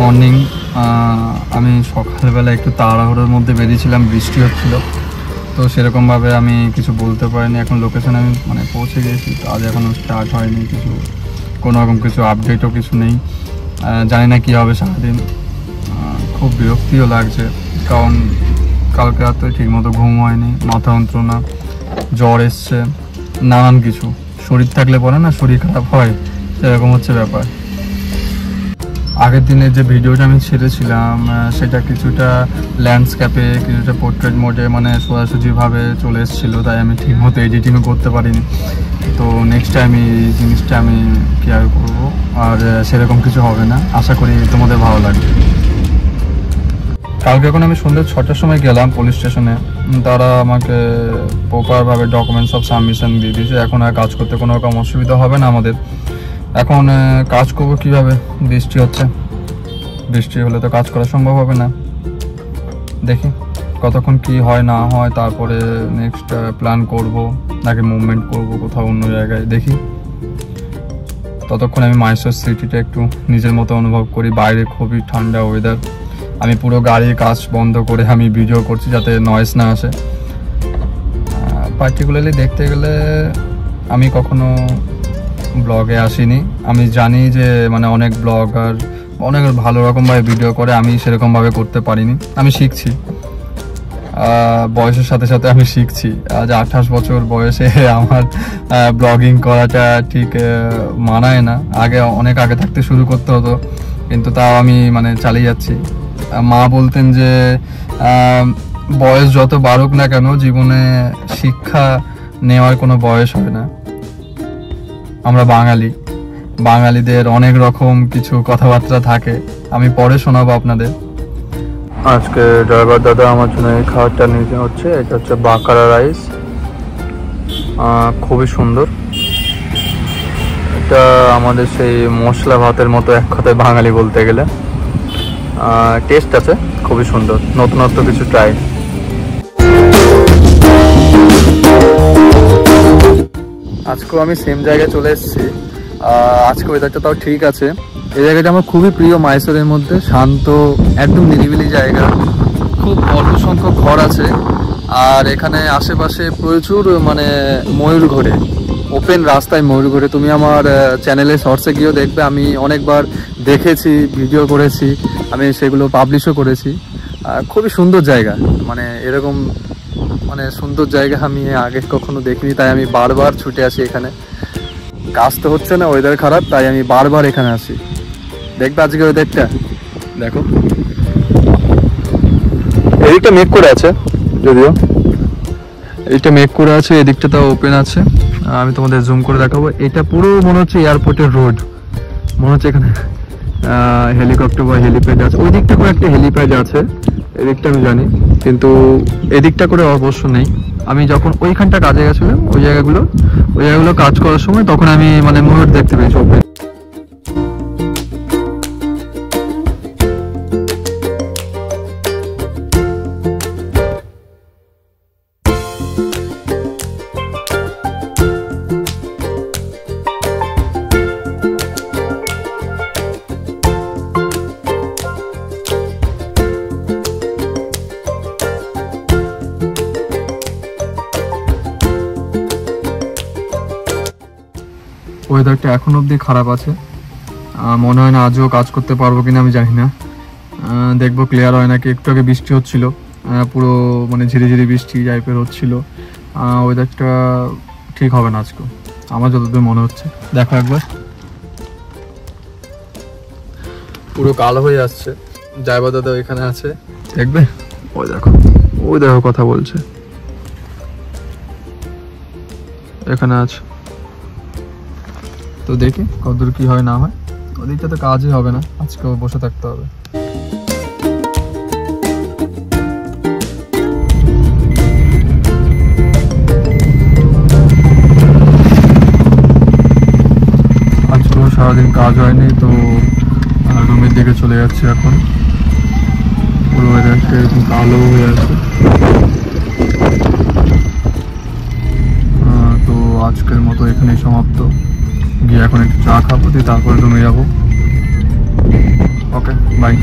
Morning. আমি সকালবেলা একটু তাড়াহুড়োর মধ্যে বেরিয়েছিলাম, বৃষ্টি হচ্ছিল, তো সেরকমভাবে আমি কিছু বলতে পারিনি। এখন লোকেশনে আমি মানে পৌঁছে গেছি, কাজ এখনও স্টার্ট হয়নি, কোনো রকম কিছু আপডেটও কিছু নেই। জানি না কী হবে সারাদিন। খুব বিরক্তিও লাগছে, কারণ কালকে রাতে ঠিকমতো ঘুম হয়নি, মাথা যন্ত্রণা, জ্বর এসছে, নানান কিছু। শরীর থাকলে পরে না শরীর খারাপ হয়, সেরকম হচ্ছে ব্যাপার। আগের দিনে যে ভিডিওটা আমি ছেড়েছিলাম সেটা কিছুটা ল্যান্ডস্কেপে, কিছুটা পোর্ট্রেট মোডে, মানে সোজাসুজিভাবে চলে এসেছিলো, তাই আমি ঠিকমতো এডিটিংও করতে পারিনি। তো নেক্সট টাইম এই জিনিসটা আমি কেয়ার করবো, আর সেরকম কিছু হবে না। আশা করি তোমাদের ভালো লাগবে। কালকে এখন আমি সন্ধ্যে 6টার সময় গেলাম পুলিশ স্টেশনে। তারা আমাকে প্রপারভাবে ডকুমেন্টস সব সাবমিশন দিয়ে দিয়েছে। এখন আর কাজ করতে কোনো রকম অসুবিধা হবে না আমাদের। এখন কাজ করবো কীভাবে? বৃষ্টি হচ্ছে, বৃষ্টি হলে তো কাজ করা সম্ভব হবে না। দেখি কতক্ষণ কি হয় না হয়, তারপরে নেক্সট প্ল্যান করব, নাকি মুভমেন্ট করব কোথাও অন্য জায়গায়, দেখি। ততক্ষণ আমি মাইসোর সিটিটা একটু নিজের মতো অনুভব করি। বাইরে খুবই ঠান্ডা ওয়েদার। আমি পুরো গাড়ির কাজ বন্ধ করে আমি ভিডিও করছি যাতে নয়েজ না আসে। পার্টিকুলারলি দেখতে গেলে আমি কখনো ব্লগে আসিনি। আমি জানি যে মানে অনেক ব্লগার অনেক ভালো রকমভাবে ভিডিও করে, আমি সেরকমভাবে করতে পারিনি। আমি শিখছি, বয়সের সাথে সাথে আমি শিখছি। আজ 28 বছর বয়সে আমার ব্লগিং করাটা ঠিক মানায় না। অনেক আগে থাকতে শুরু করতে হতো, কিন্তু তাও আমি মানে চালিয়ে যাচ্ছি। মা বলতেন যে বয়স যত বাড়ুক না কেন, জীবনে শিক্ষা নেওয়ার কোনো বয়স হয় না। আমরা বাঙালিদের অনেক রকম কিছু কথাবার্তা থাকে, আমি পরে শোনাবো আপনাদের। আজকে ড্রাইভার দাদা আমার জন্য এই খাবারটা নিতে হচ্ছে। এটা হচ্ছে বাকারা রাইস, খুবই সুন্দর। এটা আমাদের সেই মশলা ভাতের মতো, এক কথায় বাঙালি বলতে গেলে। টেস্ট আছে, খুবই সুন্দর, নতুনত্ব কিছু ট্রাই। আজকেও আমি সেম জায়গায় চলে এসেছি। আজকে ওয়েদারটা তাও ঠিক আছে। এই জায়গাটা আমার খুবই প্রিয় মাইসোরের মধ্যে। শান্ত, একদম নিরিবিলি জায়গা, খুব অল্প সংখ্যক ঘর আছে, আর এখানে আশেপাশে প্রচুর মানে ময়ূর ঘোরে, ওপেন রাস্তায় ময়ূর ঘোরে। তুমি আমার চ্যানেলে শর্টসে গিয়েও দেখবে, আমি অনেকবার দেখেছি, ভিডিও করেছি, আমি সেগুলো পাবলিশও করেছি। খুবই সুন্দর জায়গা, মানে এরকম মানে সুন্দর জায়গা আমি আগে কখনো দেখিনি, তাই আমি বারবার ছুটে আসি এখানে। কাজ তো হচ্ছে না, ওয়েদার খারাপ, তাই আমি বারবার এখানে আসি। দেখবে আজকে ওয়েদারটা দেখো, এদিকটা মেঘ করে আছে, যদিও এদিকটা মেঘ করে আছে, এদিকটা তাও ওপেন আছে। আমি তোমাদের জুম করে দেখাবো। এটা পুরো মনে হচ্ছে এয়ারপোর্টের রোড, মনে হচ্ছে এখানে হেলিকপ্টার বা হেলিপ্যাড আছে। ওই দিকটা করে একটা হেলিপ্যাড আছে, এদিকটা আমি জানি, কিন্তু এদিকটা করে অবশ্য নেই। আমি যখন ওইখানটা কাজে গেছিলাম, ওই জায়গাগুলো কাজ করার সময়, তখন আমি মানে ময়ূর দেখতে পেয়েছি ওপেন। ওয়েদারটা এখন অবধি খারাপ আছে, মনে হয় না আজও কাজ করতে পারবো কিনা আমি জানি না। দেখবো ক্লিয়ার হয় নাকি। একটু আগে বৃষ্টি হচ্ছিল, পুরো মানে ঝিরিঝিরি বৃষ্টি টাইপের হচ্ছিল। ওয়েদারটা ঠিক হবে না আজকে, আমার যতদূর মনে হচ্ছে। দেখো একবার, পুরো কালো হয়ে আসছে। ড্রাইভার দাদা এখানে আছে, দেখবে, ওই দেখো কথা বলছে, এখানে আছে। তো দেখি কতদূর কি হয় না হয়। ওদিকটা তো কাজই হবে না, আজকেও বসে থাকতে হবে। আজকেও সারাদিন কাজ হয়নি, তো রুমের দিকে চলে যাচ্ছি এখন। পুরো ওয়েদারটা এরকম কালো হয়ে আছে। তো আজকের মতো এখানেই সমাপ্ত। গিয়ে এখন একটু চা খাবো, দিয়ে তারপরে রুমে যাবো। ওকে। বাই।